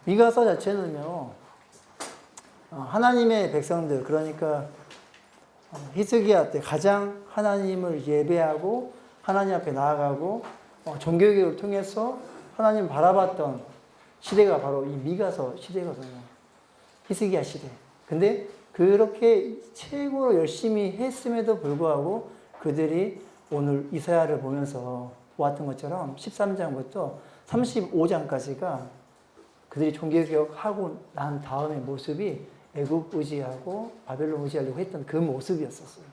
미가서 자체는요, 하나님의 백성들, 그러니까 히스기야 때 가장 하나님을 예배하고 하나님 앞에 나아가고 종교개혁을 통해서 하나님을 바라봤던 시대가 바로 이 미가서 시대거든요. 히스기야 시대. 근데 그렇게 최고로 열심히 했음에도 불구하고 그들이 오늘 이사야를 보면서 보았던 것처럼 13장부터 35장까지가 그들이 종교개혁하고 난 다음의 모습이 애굽 의지하고 바벨론 의지하려고 했던 그 모습이었었어요.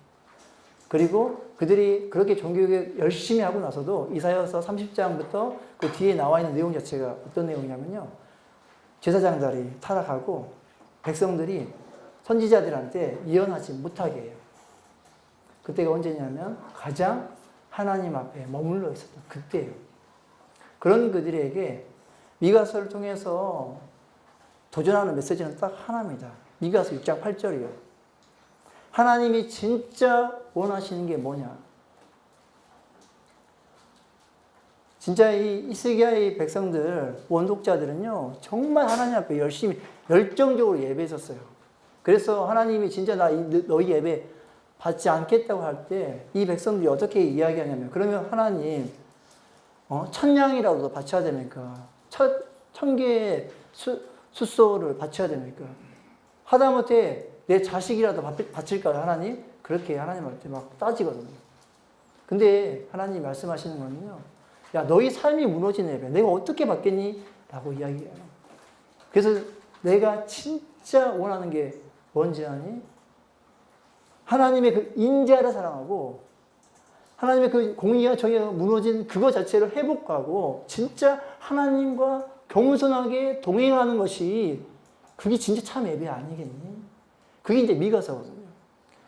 그리고 그들이 그렇게 종교개혁 열심히 하고 나서도 이사야서 30장부터 그 뒤에 나와 있는 내용 자체가 어떤 내용이냐면요. 제사장들이 타락하고 백성들이 선지자들한테 예언하지 못하게 해요. 그때가 언제냐면 가장 하나님 앞에 머물러 있었던 그때예요. 그런 그들에게 미가서를 통해서 도전하는 메시지는 딱 하나입니다. 미가서 6장 8절이요. 하나님이 진짜 원하시는 게 뭐냐? 진짜 이 히스기야의 백성들, 원독자들은요, 정말 하나님 앞에 열심히, 열정적으로 예배했었어요. 그래서 하나님이 진짜 너희 예배 받지 않겠다고 할 때 이 백성들이 어떻게 이야기하냐면, 그러면 하나님, 천냥이라도 바쳐야 됩니까? 1000개의 숫소를 바쳐야 됩니까? 하다못해 내 자식이라도 바칠까요, 하나님? 그렇게 하나님한테 막 따지거든요. 근데 하나님 말씀하시는 거는요, 야, 너희 삶이 무너진 예배, 내가 어떻게 받겠니? 라고 이야기해요. 그래서 내가 진짜 원하는 게 뭔지 아니? 하나님의 그 인자를 사랑하고, 하나님의 그 공의와 정의가 무너진 그거 자체를 회복하고, 진짜 하나님과 겸손하게 동행하는 것이, 그게 진짜 참 예배 아니겠니? 그게 이제 미가서거든요.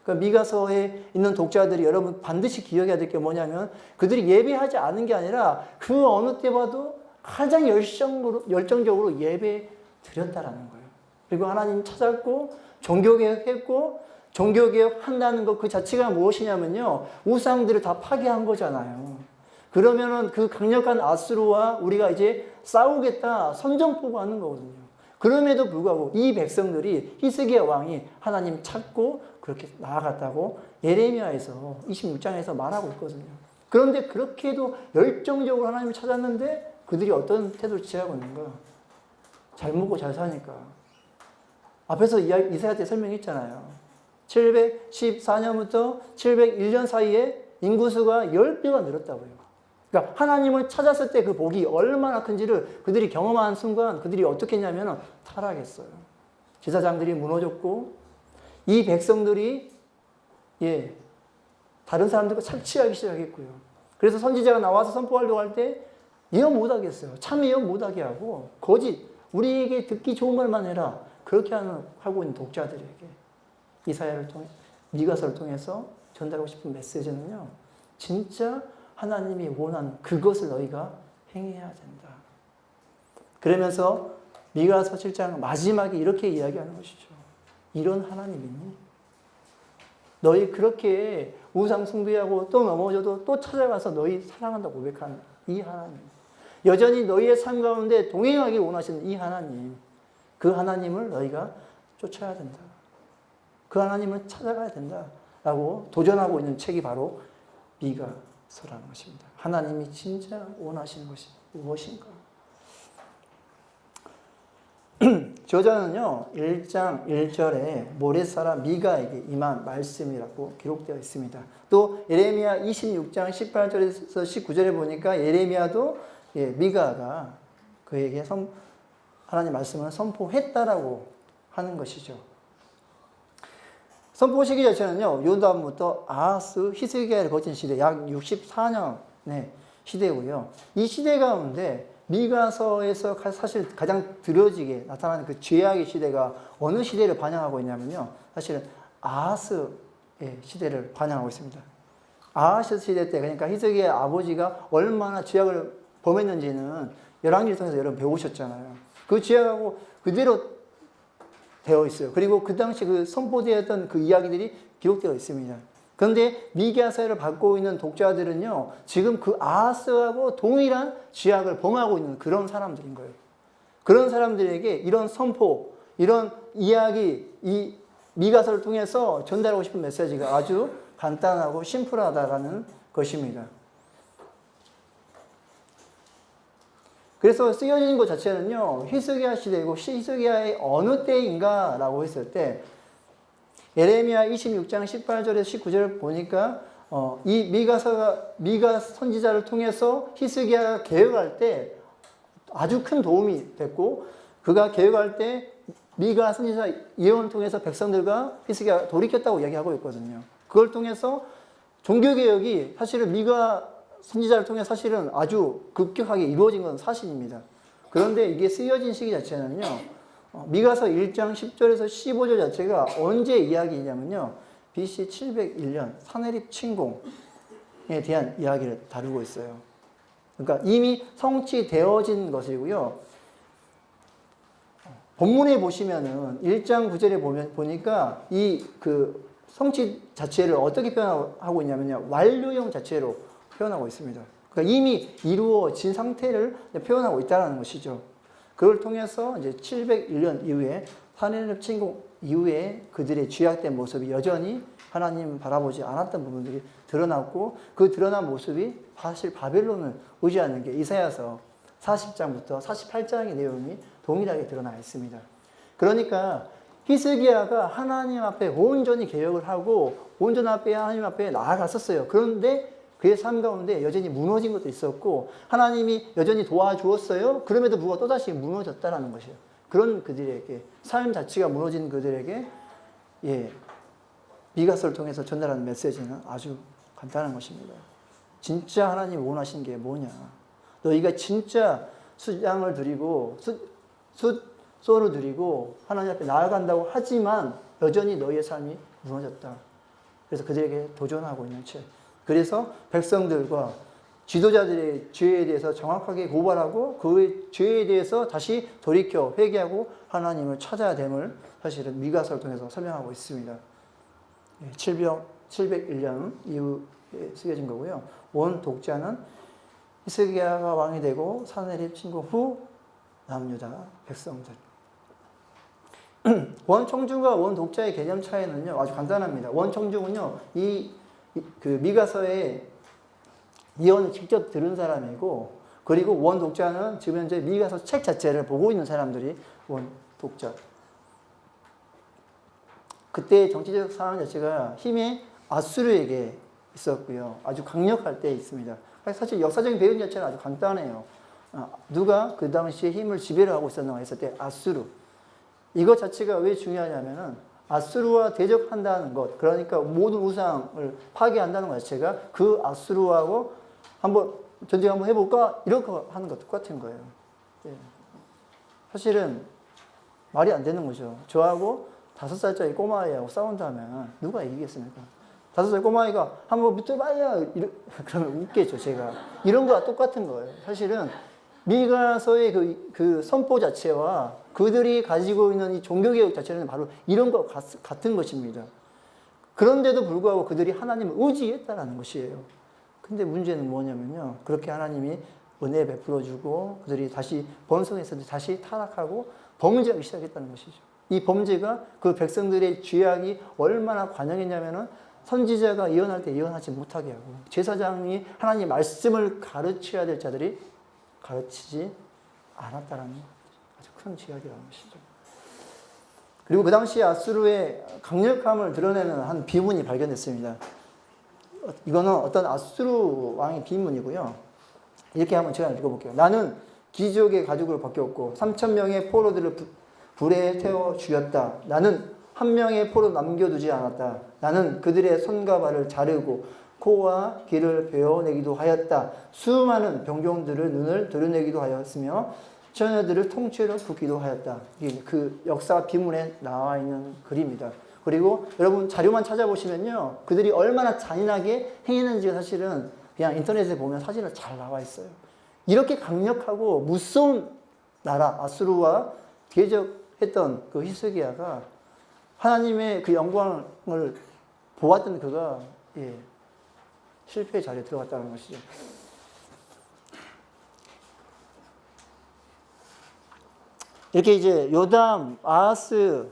그러니까 미가서에 있는 독자들이 여러분 반드시 기억해야 될 게 뭐냐면, 그들이 예배하지 않은 게 아니라 그 어느 때 봐도 가장 열정적으로 예배 드렸다라는 거예요. 그리고 하나님 찾았고, 종교개혁했고, 종교개혁 한다는 것 그 자체가 무엇이냐면요, 우상들을 다 파괴한 거잖아요. 그러면은 그 강력한 아수르와 우리가 이제 싸우겠다 선전포고하는 거거든요. 그럼에도 불구하고 이 백성들이 히스기야 왕이 하나님 찾고 그렇게 나아갔다고 예레미야에서 26장에서 말하고 있거든요. 그런데 그렇게도 열정적으로 하나님을 찾았는데 그들이 어떤 태도를 취하고 있는가? 잘 먹고 잘 사니까. 앞에서 이사야 때 설명했잖아요. 714년부터 701년 사이에 인구수가 10배가 늘었다고요. 그러니까 하나님을 찾았을 때 그 복이 얼마나 큰지를 그들이 경험한 순간 그들이 어떻게 했냐면 타락했어요. 제사장들이 무너졌고, 이 백성들이 다른 사람들과 착취하기 시작했고요. 그래서 선지자가 나와서 선포하려고 할 때 예언 못하겠어요. 참 예언 못하게 하고 거짓, 우리에게 듣기 좋은 말만 해라, 그렇게 하고 있는 독자들에게 이사야를 통해, 미가서를 통해서 전달하고 싶은 메시지는요, 진짜 하나님이 원하는 그것을 너희가 행해야 된다. 그러면서 미가서 7장 마지막에 이렇게 이야기하는 것이죠. 이런 하나님이니? 너희 그렇게 우상 숭배하고 또 넘어져도 또 찾아가서 너희 사랑한다고 고백하는 이 하나님. 여전히 너희의 삶 가운데 동행하기 원하시는 이 하나님. 그 하나님을 너희가 쫓아야 된다. 그 하나님을 찾아가야 된다. 라고 도전하고 있는 책이 바로 미가서라는 것입니다. 하나님이 진짜 원하시는 것이 무엇인가? 저자는요, 1장 1절에 모레사람 미가에게 임한 말씀이라고 기록되어 있습니다. 또 예레미야 26장 18절에서 19절에 보니까 예레미야도 미가가 그에게 하나님 말씀을 선포했다라고 하는 것이죠. 선포 시기 자체는요, 요담부터 아하스, 히스기야를 거친 시대, 약 64년의 시대고요. 이 시대 가운데 미가서에서 사실 가장 드러지게 나타나는 그 죄악의 시대가 어느 시대를 반영하고 있냐면요, 사실은 아하스의 시대를 반영하고 있습니다. 아하스 시대 때, 그러니까 히스기야의 아버지가 얼마나 죄악을 범했는지는 열왕기를 통해서 여러분 배우셨잖아요. 그 죄악하고 그대로 되어 있어요. 그리고 그 당시 그 선포되었던 그 이야기들이 기록되어 있습니다. 그런데 미가서를 받고 있는 독자들은요, 지금 그 아하스하고 동일한 죄악을 범하고 있는 그런 사람들인 거예요. 그런 사람들에게 이런 선포, 이런 이야기, 이 미가서를 통해서 전달하고 싶은 메시지가 아주 간단하고 심플하다라는 것입니다. 그래서 쓰여진 것 자체는요, 히스기야 시대이고 히스기야의 어느 때인가 라고 했을 때 예레미야 26장 18절에서 19절을 보니까 이 미가 선지자를 통해서 히스기야가 개혁할 때 아주 큰 도움이 됐고, 그가 개혁할 때 미가 선지자 예언을 통해서 백성들과 히스기야가 돌이켰다고 얘기하고 있거든요. 그걸 통해서 종교개혁이 사실은 미가 선지자를 통해 사실은 아주 급격하게 이루어진 건 사실입니다. 그런데 이게 쓰여진 시기 자체는요, 미가서 1장 10절에서 15절 자체가 언제 이야기냐면요, BC 701년 사내립 침공에 대한 이야기를 다루고 있어요. 그러니까 이미 성취되어진 것이고요. 본문에 보시면은 1장 9절에 보니까 이 그 성취 자체를 어떻게 표현하고 있냐면요, 완료형 자체로 표현하고 있습니다. 그러니까 이미 이루어진 상태를 표현하고 있다는 것이죠. 그걸 통해서 이제 701년 이후에 사내립 침공 이후에 그들의 죄악된 모습이 여전히 하나님 바라보지 않았던 부분들이 드러났고, 그 드러난 모습이 사실 바벨론을 의지하는 게 이사야서 40장부터 48장의 내용이 동일하게 드러나 있습니다. 그러니까 히스기야가 하나님 앞에 온전히 개혁을 하고 온전 앞에 하나님 앞에 나아갔었어요. 그런데 그의 삶 가운데 여전히 무너진 것도 있었고 하나님이 여전히 도와주었어요. 그럼에도 불구하고 또다시 무너졌다는 것이에요. 그런 그들에게 삶 자체가 무너진 그들에게 미가서를 통해서 전달하는 메시지는 아주 간단한 것입니다. 진짜 하나님 원하신 게 뭐냐? 너희가 진짜 수양을 드리고 소를 드리고 하나님 앞에 나아간다고 하지만 여전히 너희의 삶이 무너졌다. 그래서 그들에게 도전하고 있는 채. 그래서 백성들과 지도자들의 죄에 대해서 정확하게 고발하고 그 죄에 대해서 다시 돌이켜 회개하고 하나님을 찾아야 됨을 사실은 미가서를 통해서 설명하고 있습니다. 701년 이후에 쓰여진 거고요. 원 독자는 히스기야가 왕이 되고 사내립 침공 후 남유다 백성들. 원청중과 원독자의 개념 차이는요, 아주 간단합니다. 원청중은요, 그 미가서의 예언을 직접 들은 사람이고, 그리고 원독자는 지금 현재 미가서 책 자체를 보고 있는 사람들이 원독자. 그때 정치적 상황 자체가 힘이 아수르에게 있었고요. 아주 강력할 때 있습니다. 사실 역사적인 배경 자체는 아주 간단해요. 누가 그 당시에 힘을 지배를 하고 있었는가 했을 때 아수르. 이것 자체가 왜 중요하냐면은 아수르와 대적한다는 것, 그러니까 모든 우상을 파괴한다는 것 자체가 그 아수르하고 한번 전쟁 한번 해볼까? 이렇게 하는 것 똑같은 거예요. 사실은 말이 안 되는 거죠. 저하고 5살짜리 꼬마아이하고 싸운다면 누가 이기겠습니까? 5살 꼬마아이가 한번 붙어봐야 그러면 웃겠죠, 제가. 이런 거와 똑같은 거예요. 사실은 미가서의 그 선포 자체와 그들이 가지고 있는 이 종교개혁 자체는 바로 이런 것 같은 것입니다. 그런데도 불구하고 그들이 하나님을 의지했다는 것이에요. 근데 문제는 뭐냐면요, 그렇게 하나님이 은혜 베풀어주고 그들이 다시 번성해서 다시 타락하고 범죄하기 시작했다는 것이죠. 이 범죄가 그 백성들의 죄악이 얼마나 관영했냐면은 선지자가 예언할 때 예언하지 못하게 하고 제사장이 하나님의 말씀을 가르쳐야 될 자들이 가르치지 않았다는 아주 큰 죄악이라는 것이죠. 그리고 그 당시 아수르의 강력함을 드러내는 한 비문이 발견됐습니다. 이거는 어떤 아수르 왕의 비문이고요. 이렇게 한번 제가 읽어볼게요. 나는 기족의 가죽을 벗겼고 3,000명의 포로들을 불에 태워 죽였다. 나는 한 명의 포로 남겨두지 않았다. 나는 그들의 손과 발을 자르고 코와 귀를 베어내기도 하였다. 수많은 병종들을 눈을 드러내기도 하였으며 처녀들을 통째로 붓기도 하였다. 이게 그 역사 비문에 나와 있는 글입니다. 그리고 여러분 자료만 찾아보시면요, 그들이 얼마나 잔인하게 행했는지가 사실은 그냥 인터넷에 보면 사진을 잘 나와 있어요. 이렇게 강력하고 무서운 나라 아수르와 대적했던 그 히스기야가 하나님의 그 영광을 보았던 그가 실패의 자리에 들어갔다는 것이죠. 이렇게 이제 요담, 아하스,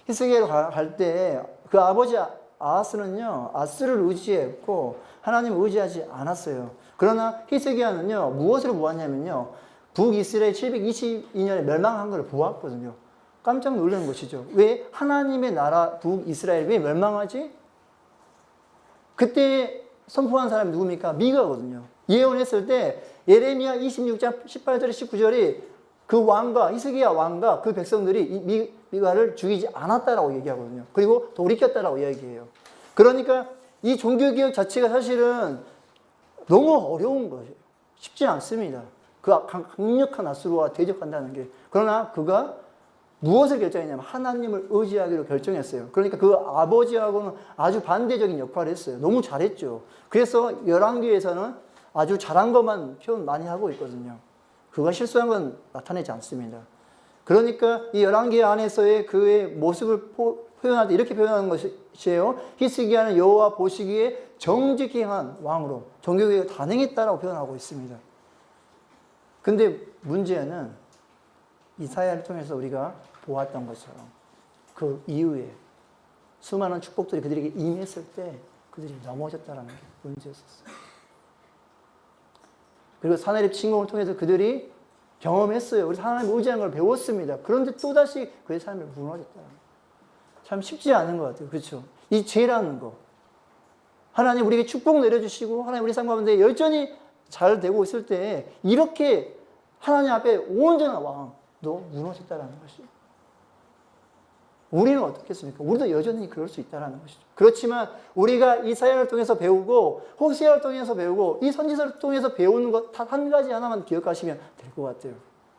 히스기야로 갈 때 그 아버지 아하스는요, 아스를 의지했고 하나님을 의지하지 않았어요. 그러나 히스기야는요, 무엇으로 보았냐면요, 북이스라엘 722년에 멸망한 걸 보았거든요. 깜짝 놀란 것이죠. 왜 하나님의 나라 북이스라엘 왜 멸망하지? 그때 선포한 사람이 누굽니까? 미가거든요. 예언했을 때 예레미야 26장 18절에 19절이 그 왕과 히스기야 왕과 그 백성들이 미가를 죽이지 않았다라고 얘기하거든요. 그리고 돌이켰다라고 이야기해요. 그러니까 이 종교개혁 자체가 사실은 너무 어려운 거예요. 쉽지 않습니다. 그 강력한 아수르와 대적한다는 게. 그러나 그가 무엇을 결정했냐면 하나님을 의지하기로 결정했어요. 그러니까 그 아버지하고는 아주 반대적인 역할을 했어요. 너무 잘했죠. 그래서 열왕기에서는 아주 잘한 것만 표현 많이 하고 있거든요. 그가 실수한 건 나타내지 않습니다. 그러니까 이 열왕기 안에서의 그의 모습을 표현할 때 이렇게 표현하는 것이에요. 히스기야는 여호와 보시기에 정직히 한 왕으로 종교개혁을 단행했다라고 표현하고 있습니다. 근데 문제는 이사야를 통해서 우리가 보았던 것처럼 그 이후에 수많은 축복들이 그들에게 임했을 때 그들이 넘어졌다는 게 문제였었어요. 그리고 사내립 침공을 통해서 그들이 경험했어요. 우리 하나님 의지하는 걸 배웠습니다. 그런데 또다시 그의 삶이 무너졌다는 거. 참 쉽지 않은 것 같아요. 그렇죠? 이 죄라는 거. 하나님 우리에게 축복 내려주시고 하나님 우리 삶 가운데 여전히 잘 되고 있을 때 이렇게 하나님 앞에 온전한 왕도 무너졌다는 것이죠. 우리는 어떻겠습니까? 우리도 여전히 그럴 수 있다는 것이죠. 그렇지만 우리가 이사야를 통해서 배우고 호세아를 통해서 배우고 이 선지서를 통해서 배우는 것 단 한 가지 하나만 기억하시면 될 것 같아요.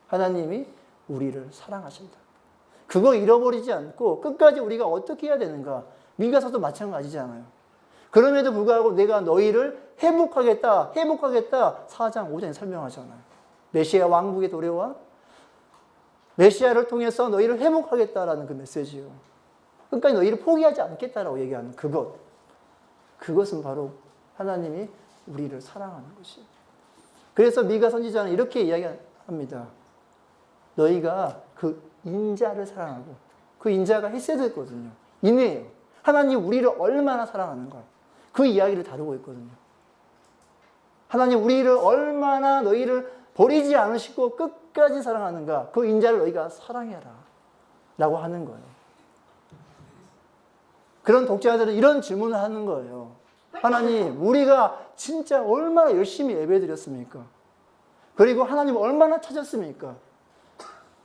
하나님이 우리를 사랑하신다. 그거 잃어버리지 않고 끝까지 우리가 어떻게 해야 되는가. 미가서도 마찬가지잖아요. 그럼에도 불구하고 내가 너희를 회복하겠다 4장 5장에 설명하잖아요. 메시아 왕국의 도래와 메시아를 통해서 너희를 회복하겠다라는 그 메시지요. 끝까지 너희를 포기하지 않겠다라고 얘기하는 그것. 그것은 바로 하나님이 우리를 사랑하는 것이에요. 그래서 미가 선지자는 이렇게 이야기합니다. 너희가 그 인자를 사랑하고 그 인자가 헤세드거든요. 인해예요. 하나님 우리를 얼마나 사랑하는가. 그 이야기를 다루고 있거든요. 하나님 우리를 얼마나 너희를 버리지 않으시고 끝까지 사랑하는가. 그 인자를 너희가 사랑해라. 라고 하는 거예요. 그런 독자들은 이런 질문을 하는 거예요. 하나님, 우리가 진짜 얼마나 열심히 예배드렸습니까? 그리고 하나님 얼마나 찾았습니까?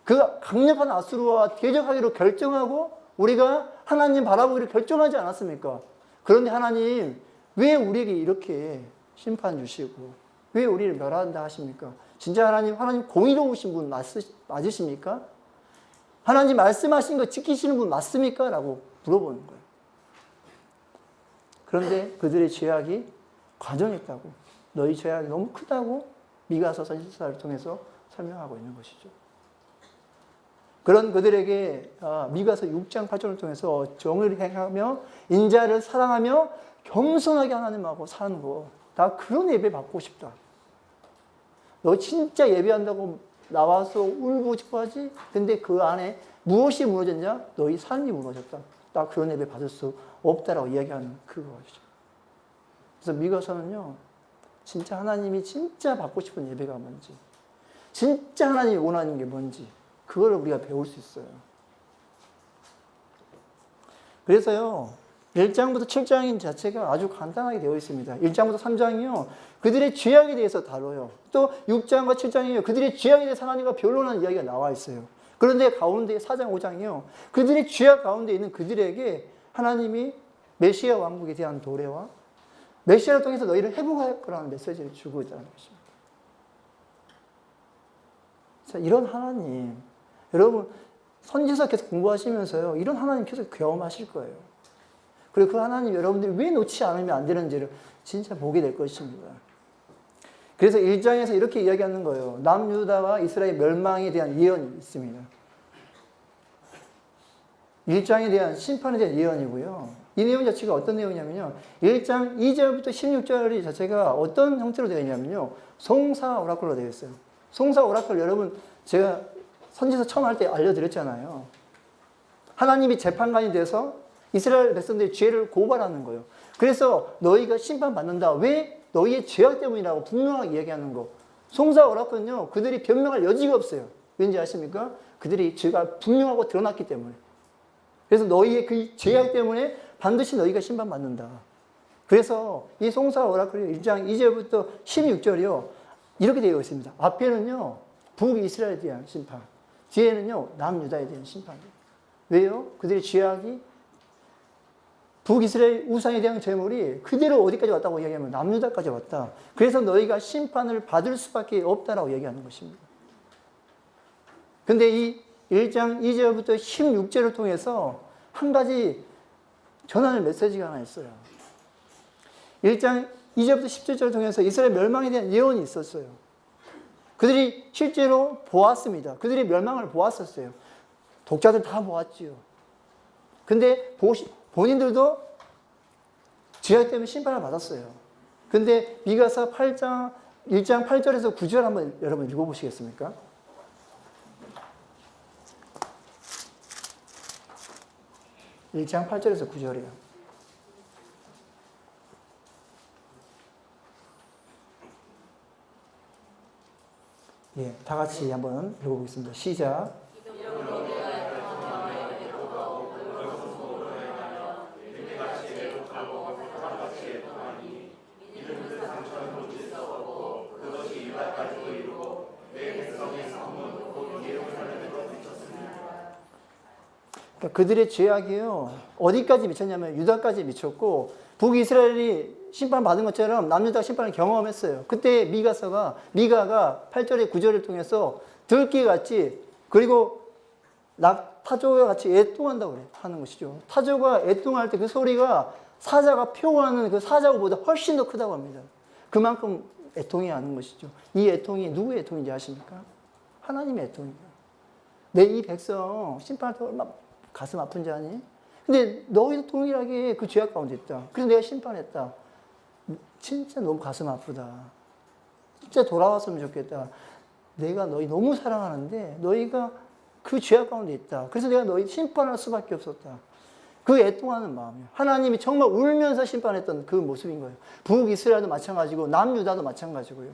그 강력한 아수르와 대적하기로 결정하고 우리가 하나님 바라보기를 결정하지 않았습니까? 그런데 하나님, 왜 우리에게 이렇게 심판 주시고 왜 우리를 멸한다 하십니까? 진짜 하나님 공의로우신 분 맞으십니까? 하나님 말씀하신 거 지키시는 분 맞습니까? 라고 물어보는 거예요. 그런데 그들의 죄악이 과정했다고, 너희 죄악이 너무 크다고 미가서 선지자를 통해서 설명하고 있는 것이죠. 그런 그들에게 미가서 6장 8절을 통해서 정의를 행하며 인자를 사랑하며 겸손하게 하나님하고 사는 거, 나 그런 예배 받고 싶다. 너 진짜 예배한다고 나와서 울고 싶어하지? 근데 그 안에 무엇이 무너졌냐? 너희 삶이 무너졌다. 나 그런 예배 받을 수 없다라고 이야기하는 그거죠. 그래서 미가서는요, 진짜 하나님이 진짜 받고 싶은 예배가 뭔지, 진짜 하나님이 원하는 게 뭔지, 그걸 우리가 배울 수 있어요. 그래서요, 1장부터 7장인 자체가 아주 간단하게 되어 있습니다. 1장부터 3장이요, 그들의 죄악에 대해서 다뤄요. 또 6장과 7장이요, 그들의 죄악에 대해서 하나님과 변론하는 이야기가 나와 있어요. 그런데 가운데 4장, 5장이요, 그들의 죄악 가운데 있는 그들에게 하나님이 메시아 왕국에 대한 도래와 메시아를 통해서 너희를 회복할 거라는 메시지를 주고 있다는 것입니다. 자, 이런 하나님, 여러분 선지서 계속 공부하시면서요, 이런 하나님 계속 경험하실 거예요. 그리고 그 하나님 여러분들이 왜 놓지 않으면 안 되는지를 진짜 보게 될 것입니다. 그래서 1장에서 이렇게 이야기하는 거예요. 남유다와 이스라엘 멸망에 대한 예언이 있습니다. 1장에 대한 심판에 대한 예언이고요. 이 내용 자체가 어떤 내용이냐면요, 1장 2절부터 16절 자체가 어떤 형태로 되어 있냐면요, 송사 오라클로 되어 있어요. 송사 오라클, 여러분 제가 선지서 처음 할 때 알려드렸잖아요. 하나님이 재판관이 돼서 이스라엘 백성들의 죄를 고발하는 거예요. 그래서 너희가 심판받는다. 왜? 너희의 죄악 때문이라고 분명하게 이야기하는 거. 송사 오라클은요, 그들이 변명할 여지가 없어요. 왠지 아십니까? 그들이 죄가 분명하고 드러났기 때문에. 그래서 너희의 그 죄악 때문에 반드시 너희가 심판받는다. 그래서 이 송사 오라클 1장 2절부터 16절이요. 이렇게 되어 있습니다. 앞에는요, 북이스라엘에 대한 심판. 뒤에는요, 남유다에 대한 심판이에요. 왜요? 그들의 죄악이 북이스라엘 우상에 대한 재물이 그대로 어디까지 왔다고 얘기하면 남유다까지 왔다. 그래서 너희가 심판을 받을 수밖에 없다라고 얘기하는 것입니다. 근데 이 1장 2절부터 16절을 통해서 한 가지 전하는 메시지가 하나 있어요. 1장 2절부터 17절을 통해서 이스라엘 멸망에 대한 예언이 있었어요. 그들이 실제로 보았습니다. 그들이 멸망을 보았었어요. 독자들 다 보았지요. 근데 본인들도 죄악 때문에 심판을 받았어요. 근데 미가서 1장 8절에서 9절 한번 여러분 읽어보시겠습니까? (1장 8절에서 9절이요) 예, 다 같이 한번 읽어보겠습니다. 시작. 그들의 죄악이요, 어디까지 미쳤냐면 유다까지 미쳤고, 북이스라엘이 심판받은 것처럼 남유다 심판을 경험했어요. 그때 미가가 8절에 9절을 통해서 들깨같이, 그리고 타조와 같이 애통한다고 하는 것이죠. 타조가 애통할 때 그 소리가 사자가 표하는 그 사자보다 훨씬 더 크다고 합니다. 그만큼 애통해야 하는 것이죠. 이 애통이 누구의 애통인지 아십니까? 하나님의 애통이에요. 내 이 백성 심판할 때 얼마나 가슴 아픈지 아니? 근데 너희도 동일하게 그 죄악 가운데 있다. 그래서 내가 심판했다. 진짜 너무 가슴 아프다. 진짜 돌아왔으면 좋겠다. 내가 너희 너무 사랑하는데 너희가 그 죄악 가운데 있다. 그래서 내가 너희 심판할 수밖에 없었다. 그 애통하는 마음이에요. 하나님이 정말 울면서 심판했던 그 모습인 거예요. 북이스라엘도 마찬가지고 남유다도 마찬가지고요.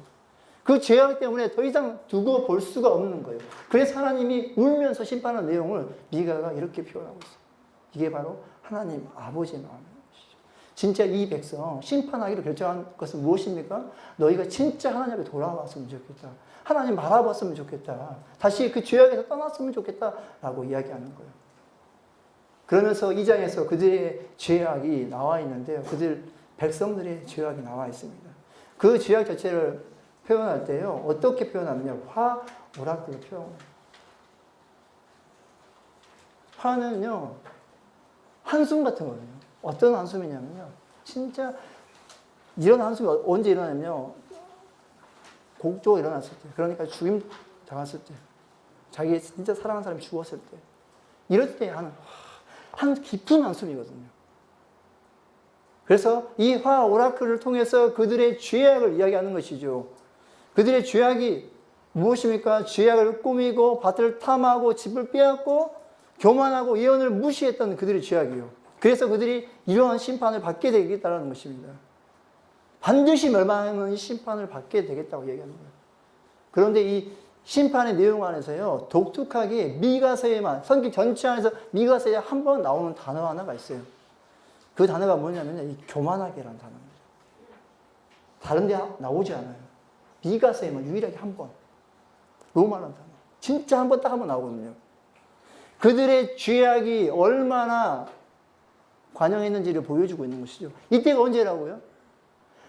그 죄악 때문에 더 이상 두고 볼 수가 없는 거예요. 그래서 하나님이 울면서 심판하는 내용을 미가가 이렇게 표현하고 있어요. 이게 바로 하나님 아버지의 마음인 것이죠. 진짜 이 백성 심판하기로 결정한 것은 무엇입니까? 너희가 진짜 하나님 앞에 돌아왔으면 좋겠다. 하나님 바라봤으면 좋겠다. 다시 그 죄악에서 떠났으면 좋겠다라고 이야기하는 거예요. 그러면서 이 장에서 그들의 죄악이 나와 있는데요. 그들 백성들의 죄악이 나와 있습니다. 그 죄악 자체를 표현할 때요, 어떻게 표현하느냐? 화, 오라클로 표현합니다. 화는요, 한숨 같은 거예요. 어떤 한숨이냐면요, 진짜 이런 한숨이 언제 일어나냐면요, 곡조가 일어났을 때, 그러니까 죽임 당했을 때, 자기 진짜 사랑하는 사람이 죽었을 때, 이럴 때 하는 한 깊은 한숨이거든요. 그래서 이 화 오라클을 통해서 그들의 죄악을 이야기하는 것이죠. 그들의 죄악이 무엇입니까? 죄악을 꾸미고 밭을 탐하고 집을 빼앗고 교만하고 예언을 무시했던 그들의 죄악이요. 그래서 그들이 이러한 심판을 받게 되겠다는 것입니다. 반드시 멸망하는 심판을 받게 되겠다고 얘기하는 거예요. 그런데 이 심판의 내용 안에서요, 독특하게 미가서에만, 성경 전체 안에서 미가서에 한 번 나오는 단어 하나가 있어요. 그 단어가 뭐냐면 이 교만하게라는 단어입니다. 다른 데 나오지 않아요. 미가서에만 유일하게 한 번. 로마라는 단어. 진짜 한 번 딱 한 번 나오거든요. 그들의 죄악이 얼마나 관영했는지를 보여주고 있는 것이죠. 이때가 언제라고요?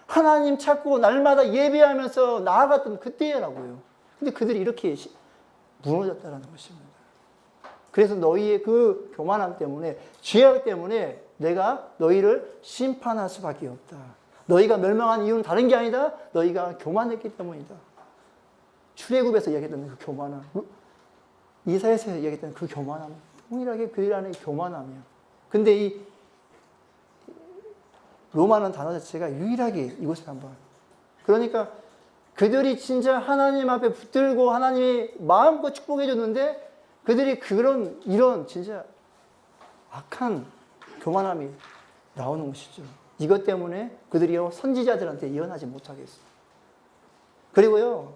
하나님 찾고 날마다 예배하면서 나아갔던 그때라고요. 근데 그들이 이렇게 무너졌다는 것입니다. 그래서 너희의 그 교만함 때문에, 죄악 때문에 내가 너희를 심판할 수밖에 없다. 너희가 멸망한 이유는 다른 게 아니다. 너희가 교만했기 때문이다. 출애굽에서 이야기했던 그 교만함, 이사야에서 이야기했던 그 교만함, 동일하게 그들 안에 교만함이야. 근데 이 로마는 단어 자체가 유일하게 이것을 한번. 그러니까 그들이 진짜 하나님 앞에 붙들고 하나님이 마음껏 축복해 줬는데 그들이 이런 진짜 악한 교만함이 나오는 것이죠. 이것 때문에 그들이 선지자들한테 예언하지 못하게 했어요. 그리고요,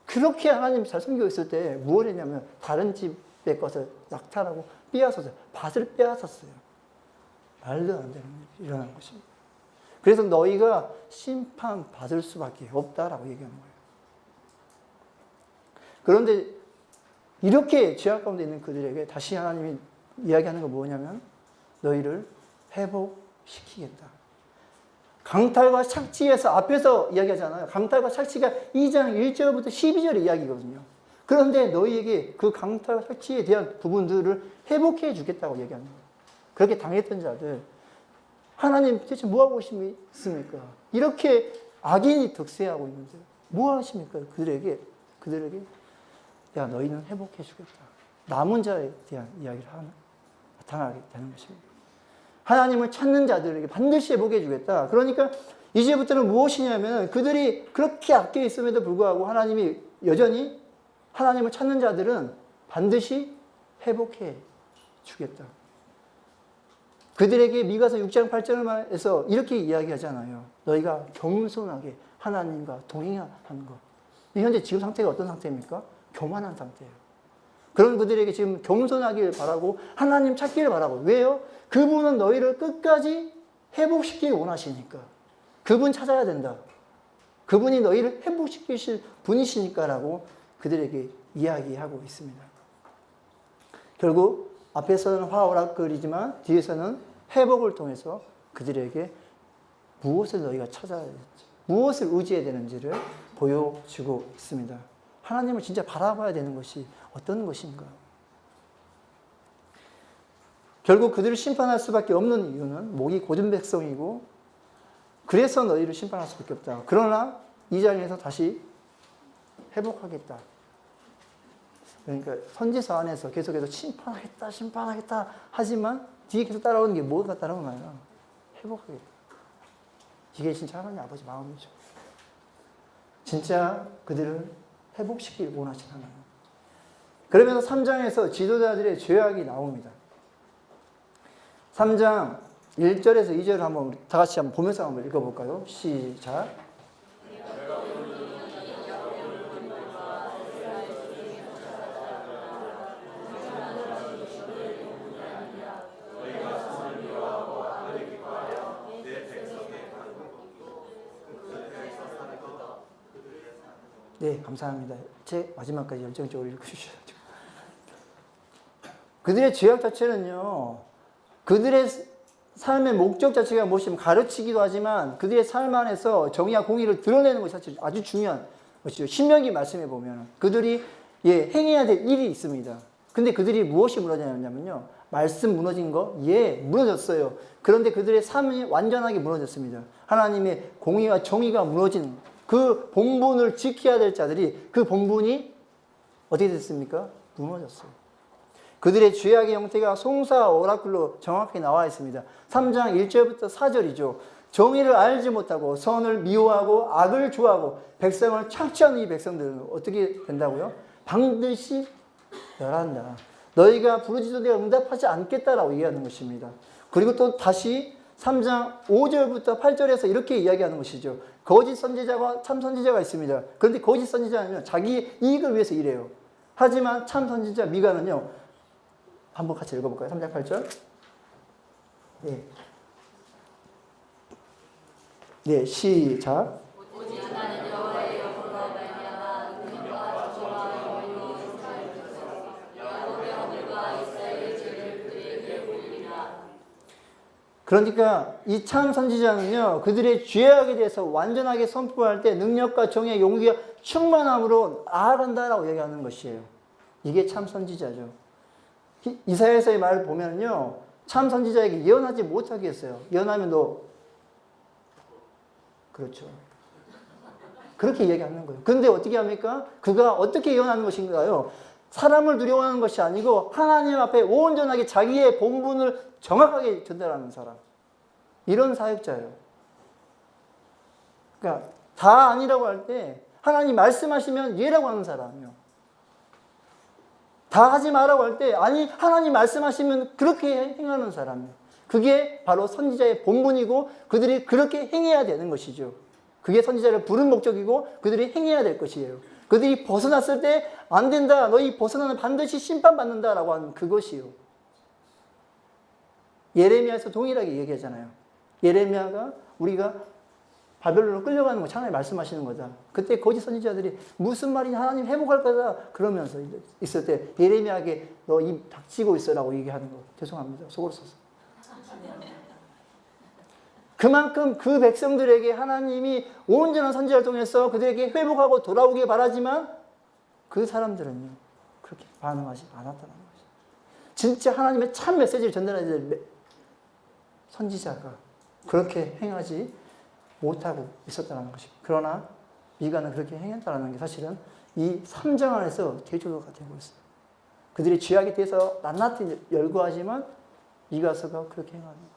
그렇게 하나님 잘 섬기고 있을 때 무엇을 했냐면 다른 집의 것을 낙탈하고 빼앗았어요. 밭을 빼앗았어요. 말도 안 되는 일이 일어난 것입니다. 그래서 너희가 심판받을 수밖에 없다라고 얘기하는 거예요. 그런데 이렇게 죄악 가운데 있는 그들에게 다시 하나님이 이야기하는 건 뭐냐면 너희를 회복시키겠다. 강탈과 착취에서 앞에서 이야기하잖아요. 강탈과 착취가 2장 1절부터 12절의 이야기거든요. 그런데 너희에게 그 강탈과 착취에 대한 부분들을 회복해 주겠다고 얘기하는 거예요. 그렇게 당했던 자들, 하나님 대체 뭐 하고 있습니까? 이렇게 악인이 득세하고 있는데 뭐 하십니까? 그들에게 야, 너희는 회복해 주겠다. 남은 자에 대한 이야기를 나타나게 되는 것입니다. 하나님을 찾는 자들에게 반드시 회복해 주겠다. 그러니까 이제부터는 무엇이냐면 그들이 그렇게 악해 있음에도 불구하고 하나님이 여전히 하나님을 찾는 자들은 반드시 회복해 주겠다. 그들에게 미가서 6장 8절에서 이렇게 이야기하잖아요. 너희가 겸손하게 하나님과 동행하는 것. 현재 지금 상태가 어떤 상태입니까? 교만한 상태예요. 그런 그들에게 지금 겸손하기를 바라고 하나님 찾기를 바라고. 왜요? 그분은 너희를 끝까지 회복시키기 원하시니까. 그분 찾아야 된다. 그분이 너희를 회복시키실 분이시니까라고 그들에게 이야기하고 있습니다. 결국 앞에서는 화오락거리지만 뒤에서는 회복을 통해서 그들에게 무엇을 너희가 찾아야 될지, 무엇을 의지해야 되는지를 보여주고 있습니다. 하나님을 진짜 바라봐야 되는 것이 어떤 것인가? 결국 그들을 심판할 수밖에 없는 이유는 목이 곧은 백성이고 그래서 너희를 심판할 수밖에 없다. 그러나 이 장에서 다시 회복하겠다. 그러니까 선지서 안에서 계속해서 심판하겠다 하지만 뒤에 계속 따라오는 게 뭐가 따라오나요? 회복하겠다. 이게 진짜 하나님 아버지 마음이죠. 진짜 그들을 회복시키길 원하신 하나님. 그러면서 3장에서 지도자들의 죄악이 나옵니다. 3장 1절에서 2절을 한번 다 같이 한번 보면서 한번 읽어볼까요? 시작. 네, 감사합니다. 제 마지막까지 열정적으로 읽어주셔서. 그들의 죄악 자체는요, 그들의 삶의 목적 자체가 무엇이면 가르치기도 하지만 그들의 삶 안에서 정의와 공의를 드러내는 것이 아주 중요한 것이죠. 신명기 말씀에 보면 그들이 행해야 될 일이 있습니다. 근데 그들이 무엇이 무너졌냐면요, 말씀 무너진 거? 무너졌어요. 그런데 그들의 삶이 완전하게 무너졌습니다. 하나님의 공의와 정의가 무너진 그 본분을 지켜야 될 자들이 그 본분이 어떻게 됐습니까? 무너졌어요. 그들의 죄악의 형태가 송사 오라클로 정확히 나와 있습니다. 3장 1절부터 4절이죠. 정의를 알지 못하고 선을 미워하고 악을 좋아하고 백성을 착취하는 이 백성들은 어떻게 된다고요? 반드시 멸한다. 너희가 부르짖어도 내가 응답하지 않겠다라고 얘기하는 것입니다. 그리고 또 다시 3장 5절부터 8절에서 이렇게 이야기하는 것이죠. 거짓 선지자와 참 선지자가 있습니다. 그런데 거짓 선지자는 자기 이익을 위해서 일해요. 하지만 참 선지자 미가는요. 한번 같이 읽어볼까요? 3장 8절. 네. 네, 시작. 그러니까 이 참 선지자는요, 그들의 죄악에 대해서 완전하게 선포할 때 능력과 정의의 용기가 충만함으로 나아간다라고 얘기하는 것이에요. 이게 참 선지자죠. 이사야서의 말을 보면요, 참 선지자에게 예언하지 못하게 했어요. 예언하면 너, 그렇죠. 그렇게 얘기하는 거예요. 그런데 어떻게 합니까? 그가 어떻게 예언하는 것인가요? 사람을 두려워하는 것이 아니고 하나님 앞에 온전하게 자기의 본분을 정확하게 전달하는 사람. 이런 사역자예요. 그러니까 다 아니라고 할 때 하나님 말씀하시면 예라고 하는 사람이요. 다 하지 말라고 할 때 아니 하나님 말씀하시면 그렇게 행하는 사람이에요. 그게 바로 선지자의 본분이고 그들이 그렇게 행해야 되는 것이죠. 그게 선지자를 부른 목적이고 그들이 행해야 될 것이에요. 그들이 벗어났을 때 안 된다. 너희 벗어나면 반드시 심판받는다라고 하는 그것이요. 예레미야에서 동일하게 얘기하잖아요. 예레미야가 우리가 바벨론으로 끌려가는 거 하나님 말씀하시는 거다. 그때 거짓 선지자들이 무슨 말이냐 하나님 회복할 거다 그러면서 있을 때 예레미야에게 너 입 닥치고 있어라고 얘기하는 거. 죄송합니다. 속으로 썼어. 그만큼 그 백성들에게 하나님이 온전한 선지자를 통해서 그들에게 회복하고 돌아오길 바라지만 그 사람들은요 그렇게 반응하지 않았다는 거죠. 진짜 하나님의 참 메시지를 전달해야 될 선지자가 그렇게 행하지 못하고 있었다는 것이고 그러나 미가는 그렇게 행했다는 게 사실은 이 3장 안에서 대조가 되고 있어요. 그들이 죄악에 대해서 낱낱이 열거하지만 미가서가 그렇게 행하는 거예요.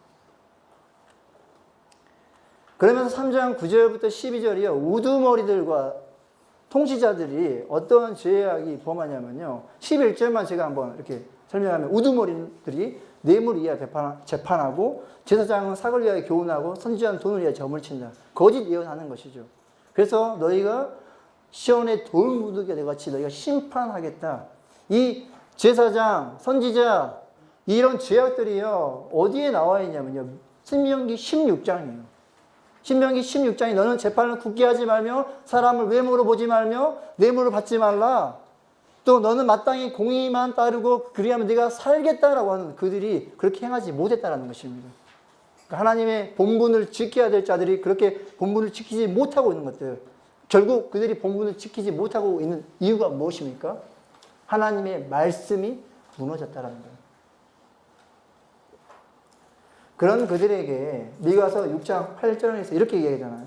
그러면서 3장 9절부터 12절이요. 우두머리들과 통치자들이 어떤 죄악이 범하냐면요. 11절만 제가 한번 이렇게 설명하면 우두머리들이 뇌물을 위하여 재판하고 제사장은 삭을 위하여 교훈하고 선지자는 돈을 위하여 점을 친다. 거짓 예언하는 것이죠. 그래서 너희가 시온의 돌무더기가 되같이 너희가 심판하겠다. 이 제사장, 선지자 이런 죄악들이요. 어디에 나와 있냐면요. 신명기 16장이에요. 신명기 16장이 너는 재판을 굳게 하지 말며 사람을 외모로 보지 말며 뇌물을 받지 말라. 또 너는 마땅히 공의만 따르고 그리하면 네가 살겠다라고 하는 그들이 그렇게 행하지 못했다라는 것입니다. 그러니까 하나님의 본분을 지켜야 될 자들이 그렇게 본분을 지키지 못하고 있는 것들. 결국 그들이 본분을 지키지 못하고 있는 이유가 무엇입니까? 하나님의 말씀이 무너졌다라는 거예요. 그런 그들에게 미가서 6장 8절에서 이렇게 얘기하잖아요.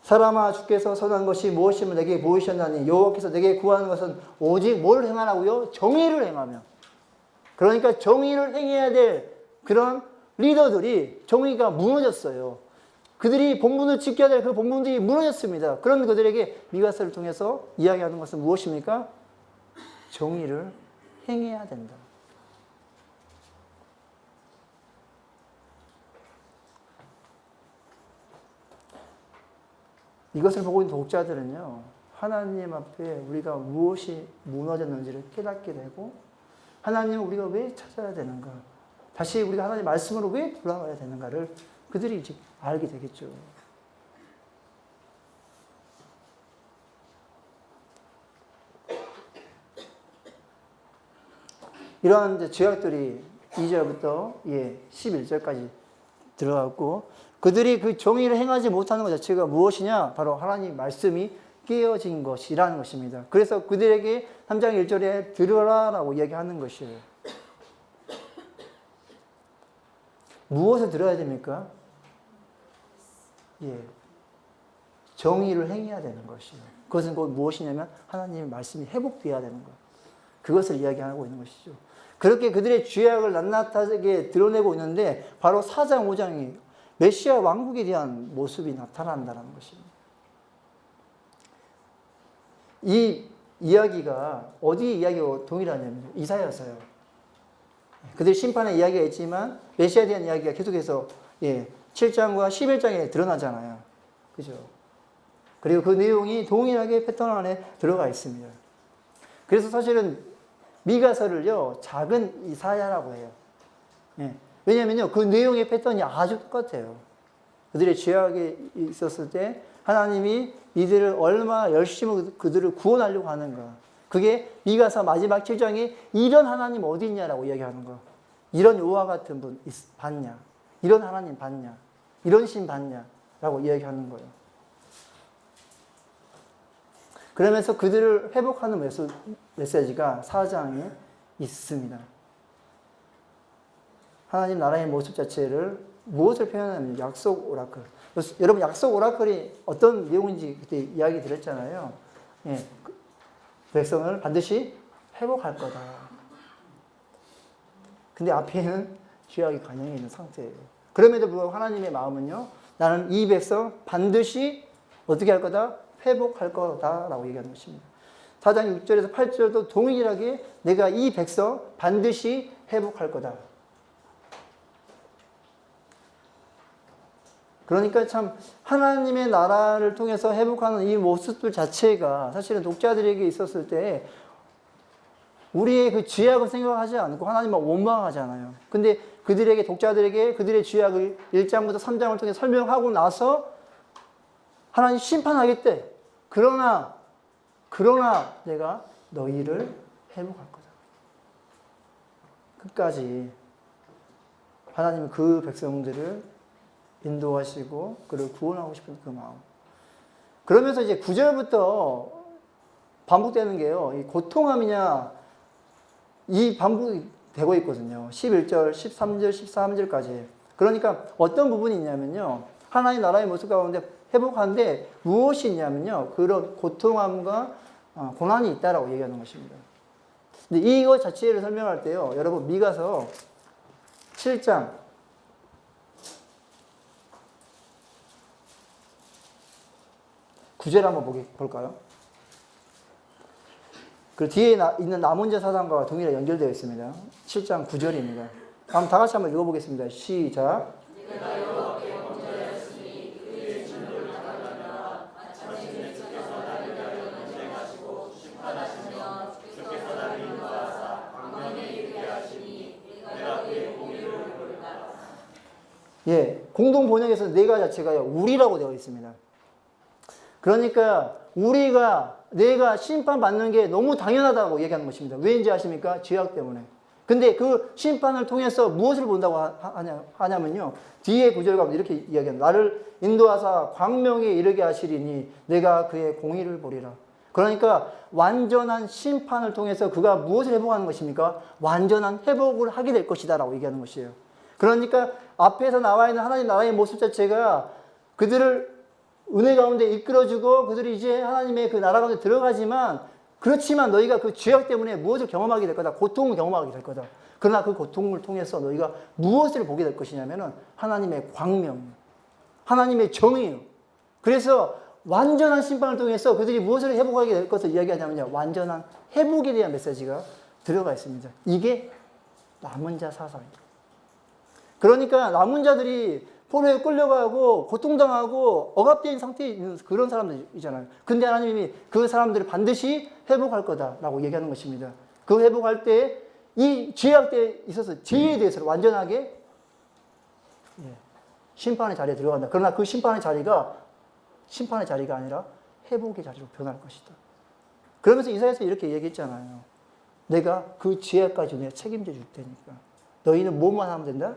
사람아 주께서 선한 것이 무엇이면 내게 보이셨나니 여호와께서 내게 구하는 것은 오직 뭘 행하라고요? 정의를 행하며. 그러니까 정의를 행해야 될 그런 리더들이 정의가 무너졌어요. 그들이 본분을 지켜야 될 그 본분들이 무너졌습니다. 그런 그들에게 미가서를 통해서 이야기하는 것은 무엇입니까? 정의를 행해야 된다. 이것을 보고 있는 독자들은요, 하나님 앞에 우리가 무엇이 무너졌는지를 깨닫게 되고, 하나님을 우리가 왜 찾아야 되는가, 다시 우리가 하나님 말씀으로 왜 돌아가야 되는가를 그들이 이제 알게 되겠죠. 이러한 이제 죄악들이 2절부터 11절까지 들어갔고, 그들이 그 정의를 행하지 못하는 것 자체가 무엇이냐? 바로 하나님 말씀이 깨어진 것이라는 것입니다. 그래서 그들에게 3장 1절에 들으라라고 이야기하는 것이에요. 무엇을 들어야 됩니까? 정의를 행해야 되는 것이에요. 그것은 곧 무엇이냐면 하나님의 말씀이 회복되어야 되는 것. 그것을 이야기하고 있는 것이죠. 그렇게 그들의 죄악을 낱낱하게 드러내고 있는데 바로 4장 5장이 메시아 왕국에 대한 모습이 나타난다는 것입니다. 이 이야기가 어디 이야기와 동일하냐면 이사야서요. 그들 심판의 이야기가 있지만 메시아에 대한 이야기가 계속해서 7장과 11장에 드러나잖아요. 그죠? 그리고 그 내용이 동일하게 패턴 안에 들어가 있습니다. 그래서 사실은 미가서를요, 작은 이사야라고 해요. 왜냐면요, 그 내용의 패턴이 아주 똑같아요. 그들의 죄악이 있었을 때 하나님이 이들을 얼마나 열심히 그들을 구원하려고 하는가. 그게 미가서 마지막 7장에 이런 하나님 어디 있냐라고 이야기하는 거. 이런 여호와 같은 분 봤냐? 이런 하나님 봤냐? 이런 신 봤냐? 라고 이야기하는 거예요. 그러면서 그들을 회복하는 메시지가 4장에 있습니다. 하나님 나라의 모습 자체를 무엇을 표현하냐면 약속 오라클. 여러분 약속 오라클이 어떤 내용인지 그때 이야기 드렸잖아요. 백성을 반드시 회복할 거다. 근데 앞에는 죄악이 관영해 있는 상태예요. 그럼에도 불구하고 하나님의 마음은요, 나는 이 백성 반드시 어떻게 할 거다? 회복할 거다라고 얘기하는 것입니다. 4장 6절에서 8절도 동일하게 내가 이 백성 반드시 회복할 거다. 그러니까 참 하나님의 나라를 통해서 회복하는 이 모습들 자체가 사실은 독자들에게 있었을 때 우리의 그 죄악을 생각하지 않고 하나님을 원망하잖아요. 근데 그들에게, 독자들에게 그들의 죄악을 1장부터 3장을 통해 설명하고 나서 하나님 심판하겠대. 그러나 내가 너희를 회복할 거다. 끝까지 하나님은 그 백성들을 인도하시고 그를 구원하고 싶은 그 마음. 그러면서 이제 9절부터 반복되는 게요. 이 고통함이냐 이 반복이 되고 있거든요. 11절, 13절, 14절까지. 그러니까 어떤 부분이 있냐면요. 하나님 나라의 모습 가운데 회복하는데 무엇이 있냐면요. 그런 고통함과 고난이 있다라고 얘기하는 것입니다. 근데 이거 자체를 설명할 때요. 여러분 미가서 7장 9절 한번 볼까요? 그 뒤에 있는 남은 자 사상과 동일하게 연결되어 있습니다. 7장 9절입니다. 다음 다 같이 한번 읽어보겠습니다. 시작. 예, 공동 번역에서 내가 자체가요, 우리라고 되어 있습니다. 그러니까 내가 심판받는 게 너무 당연하다고 얘기하는 것입니다. 왜인지 아십니까? 죄악 때문에. 근데 그 심판을 통해서 무엇을 본다고 하냐면요. 뒤에 구절 가면 이렇게 이야기합니다. 나를 인도하사 광명에 이르게 하시리니 내가 그의 공의를 보리라. 그러니까 완전한 심판을 통해서 그가 무엇을 회복하는 것입니까? 완전한 회복을 하게 될 것이다 라고 얘기하는 것이에요. 그러니까 앞에서 나와 있는 하나님 나라의 모습 자체가 그들을 은혜 가운데 이끌어주고 그들이 이제 하나님의 그 나라 가운데 들어가지만 그렇지만 너희가 그 죄악 때문에 무엇을 경험하게 될 거다. 고통을 경험하게 될 거다. 그러나 그 고통을 통해서 너희가 무엇을 보게 될 것이냐면은 하나님의 광명, 하나님의 정의요. 그래서 완전한 심판을 통해서 그들이 무엇을 회복하게 될 것을 이야기하냐면요. 완전한 회복에 대한 메시지가 들어가 있습니다. 이게 남은 자 사상이에요. 그러니까 남은 자들이 포로에 끌려가고 고통당하고 억압된 상태에 있는 그런 사람들이잖아요. 근데 하나님이 그 사람들을 반드시 회복할 거다라고 얘기하는 것입니다. 그 회복할 때 이 죄악 때에 있어서 죄에 대해서 완전하게 심판의 자리에 들어간다. 그러나 그 심판의 자리가 아니라 회복의 자리로 변할 것이다. 그러면서 이사야서 이렇게 얘기했잖아요. 내가 그 죄악까지 내가 책임져 줄 테니까 너희는 뭐만 하면 된다?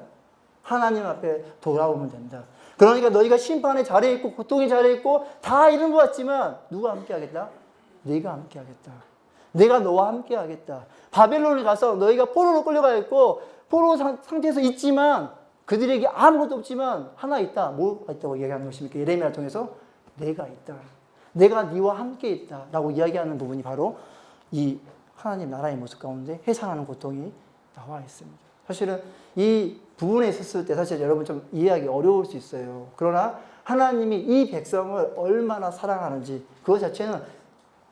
하나님 앞에 돌아오면 된다. 그러니까 너희가 심판의 자리에 있고 고통의 자리에 있고 다 이런 것 같지만 누가 함께 하겠다? 내가 함께 하겠다. 내가 너와 함께 하겠다. 바벨론에 가서 너희가 포로로 끌려가 있고 포로 상태에서 있지만 그들에게 아무것도 없지만 하나 있다. 뭐가 있다고 이야기하는 것입니까? 예레미야를 통해서 내가 있다. 내가 네와 함께 있다. 라고 이야기하는 부분이 바로 이 하나님 나라의 모습 가운데 해산하는 고통이 나와 있습니다. 사실은 이 부분에 있었을 때 사실 여러분 좀 이해하기 어려울 수 있어요. 그러나 하나님이 이 백성을 얼마나 사랑하는지 그것 자체는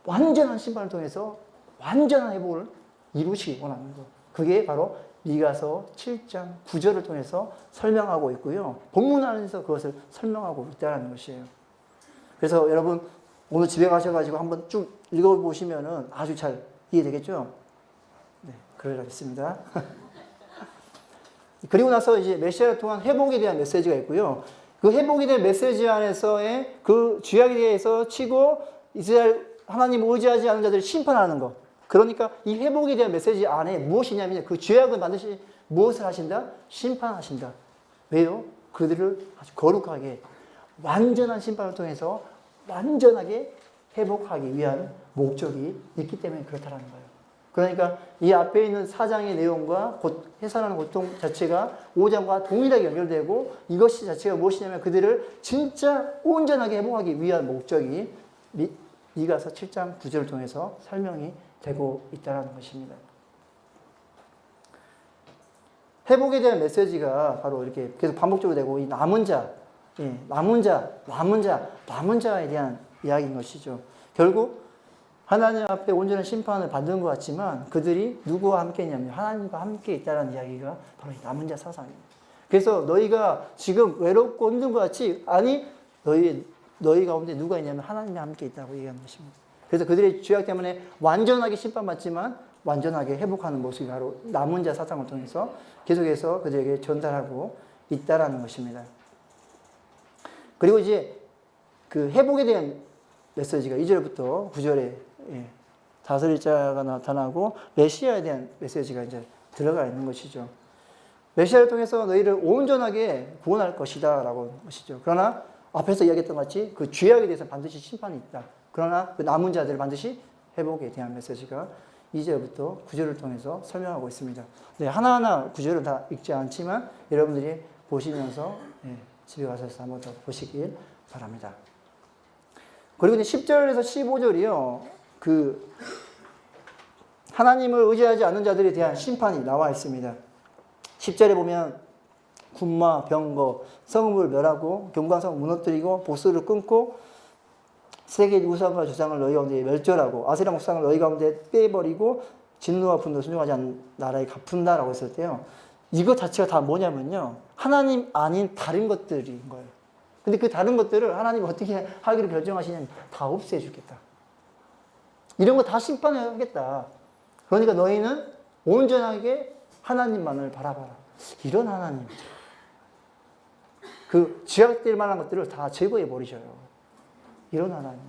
완전한 심판을 통해서 완전한 회복을 이루시기 원하는 것. 그게 바로 미가서 7장 9절을 통해서 설명하고 있고요. 본문 안에서 그것을 설명하고 있다는 것이에요. 그래서 여러분 오늘 집에 가셔가지고 한번 쭉 읽어보시면은 아주 잘 이해되겠죠? 네, 그러겠습니다. 그리고 나서 이제 메시아를 통한 회복에 대한 메시지가 있고요. 그 회복에 대한 메시지 안에서의 그 죄악에 대해서 치고 이스라엘 하나님 의지하지 않는 자들을 심판하는 것. 그러니까 이 회복에 대한 메시지 안에 무엇이냐면 그 죄악은 반드시 무엇을 하신다? 심판하신다. 왜요? 그들을 아주 거룩하게 완전한 심판을 통해서 완전하게 회복하기 위한 목적이 있기 때문에 그렇다는 거예요. 그러니까 이 앞에 있는 4장의 내용과 해산하는 고통 자체가 5장과 동일하게 연결되고 이것이 자체가 무엇이냐면 그들을 진짜 온전하게 회복하기 위한 목적이 미가서 7장 9절을 통해서 설명이 되고 있다는 것입니다. 회복에 대한 메시지가 바로 이렇게 계속 반복적으로 되고 이 남은 자에 대한 이야기인 것이죠. 결국 하나님 앞에 온전한 심판을 받는 것 같지만 그들이 누구와 함께 있냐면 하나님과 함께 있다는 이야기가 바로 남은 자 사상입니다. 그래서 너희가 지금 외롭고 힘든 것 같이 아니 너희 가운데 누가 있냐면 하나님과 함께 있다고 얘기하는 것입니다. 그래서 그들의 죄악 때문에 완전하게 심판받지만 완전하게 회복하는 모습이 바로 남은 자 사상을 통해서 계속해서 그들에게 전달하고 있다라는 것입니다. 그리고 이제 그 회복에 대한 메시지가 2절부터 9절에 다스릴자가 나타나고 메시아에 대한 메시지가 이제 들어가 있는 것이죠. 메시아를 통해서 너희를 온전하게 구원할 것이다 라고 하는 것이죠. 그러나 앞에서 이야기했던 것 같이 그 죄악에 대해서 반드시 심판이 있다. 그러나 그 남은 자들을 반드시 회복에 대한 메시지가 2절부터 9절을 통해서 설명하고 있습니다. 네, 하나하나 9절은 다 읽지 않지만 여러분들이 보시면서 집에 가서 한번 더 보시길 바랍니다. 그리고 이제 10절에서 15절이요. 그 하나님을 의지하지 않는 자들에 대한 심판이 나와 있습니다. 10절에 보면 군마, 병거, 성읍을 멸하고 경관성 무너뜨리고 보스를 끊고 세계 우상과 주상을 너희 가운데 멸절하고 아세라 목상을 너희 가운데 빼버리고 진노와 분노 순종하지 않는 나라에 갚은다라고 했을 때요. 이거 자체가 다 뭐냐면요. 하나님 아닌 다른 것들인 거예요. 근데 그 다른 것들을 하나님이 어떻게 하기로 결정하시냐면 다 없애주겠다. 이런 거 다 심판하겠다. 그러니까 너희는 온전하게 하나님만을 바라봐라. 이런 하나님. 그 죄악될 만한 것들을 다 제거해 버리셔요. 이런 하나님.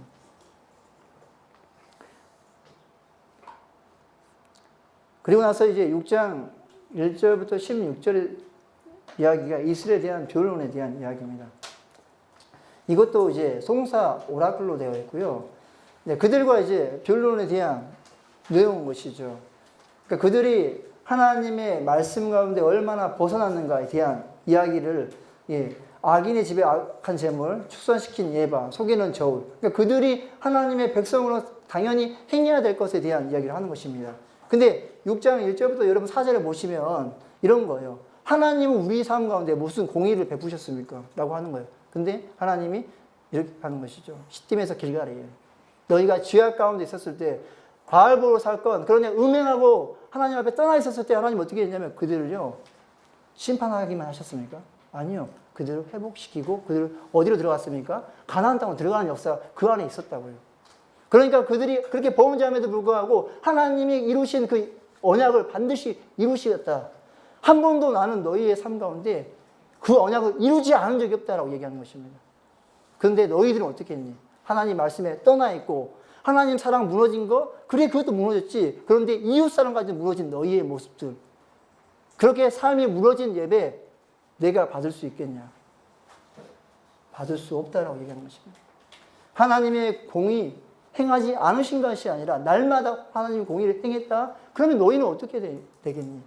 그리고 나서 이제 6장 1절부터 16절 이야기가 이스라엘에 대한 변론에 대한 이야기입니다. 이것도 이제 송사 오라클로 되어 있고요. 네, 그들과 이제 변론에 대한 내용인 것이죠. 그러니까 그들이 하나님의 말씀 가운데 얼마나 벗어났는가에 대한 이야기를 악인의 집에 악한 재물, 축선시킨 예방, 속이는 저울. 그러니까 그들이 하나님의 백성으로 당연히 행해야 될 것에 대한 이야기를 하는 것입니다. 근데 6장 1절부터 여러분 4절에 보시면 이런 거예요. 하나님은 우리 삶 가운데 무슨 공의를 베푸셨습니까? 라고 하는 거예요. 근데 하나님이 이렇게 하는 것이죠. 시딤에서 길가래요. 너희가 죄악 가운데 있었을 때 바알보로 살 건, 그러냐 음행하고 하나님 앞에 떠나 있었을 때 하나님 어떻게 했냐면 그들을요 심판하기만 하셨습니까? 아니요. 그들을 회복시키고 그들을 어디로 들어갔습니까? 가나안 땅으로 들어가는 역사가 그 안에 있었다고요. 그러니까 그들이 그렇게 범죄함에도 불구하고 하나님이 이루신 그 언약을 반드시 이루시겠다. 한 번도 나는 너희의 삶 가운데 그 언약을 이루지 않은 적이 없다라고 얘기하는 것입니다. 그런데 너희들은 어떻게 했니? 하나님 말씀에 떠나 있고 하나님 사랑 무너진 거? 그래 그것도 무너졌지. 그런데 이웃 사랑까지 무너진 너희의 모습들. 그렇게 삶이 무너진 예배 내가 받을 수 있겠냐? 받을 수 없다라고 얘기하는 것입니다. 하나님의 공의 행하지 않으신 것이 아니라 날마다 하나님의 공의를 행했다? 그러면 너희는 어떻게 되겠니?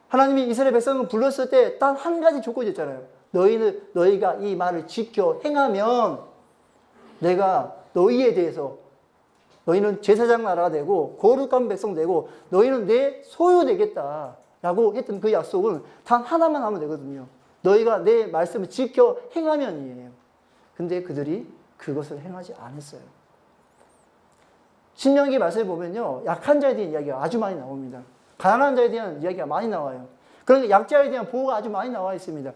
하나님이 이스라엘 백성을 불렀을 때 딱 한 가지 조건이었잖아요. 너희가 이 말을 지켜 행하면 내가 너희에 대해서 너희는 제사장 나라가 되고 거룩한 백성 되고 너희는 내 소유 되겠다라고 했던 그 약속은 단 하나만 하면 되거든요. 너희가 내 말씀을 지켜 행하면이에요. 근데 그들이 그것을 행하지 않았어요. 신명기 말씀을 보면요. 약한 자에 대한 이야기가 아주 많이 나옵니다. 가난한 자에 대한 이야기가 많이 나와요. 그러니까 약자에 대한 보호가 아주 많이 나와 있습니다.